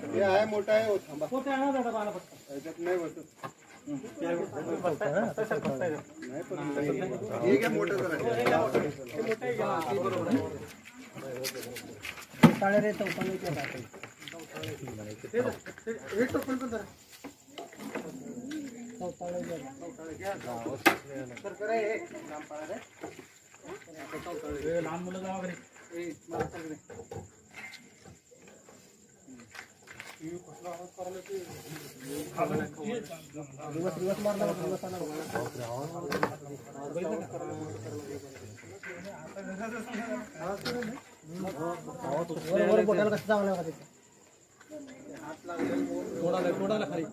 हे आहे मोठा आहे हो, थांबा याच्यात नाही बसत नाही पण हे घ्या मोठं जरा रे चौपाने हे टोपण पण जरा लहान मुलं जावा घरी दिवस मारला बोटाला कसं जावं लागत हात लागले तोडाला खाली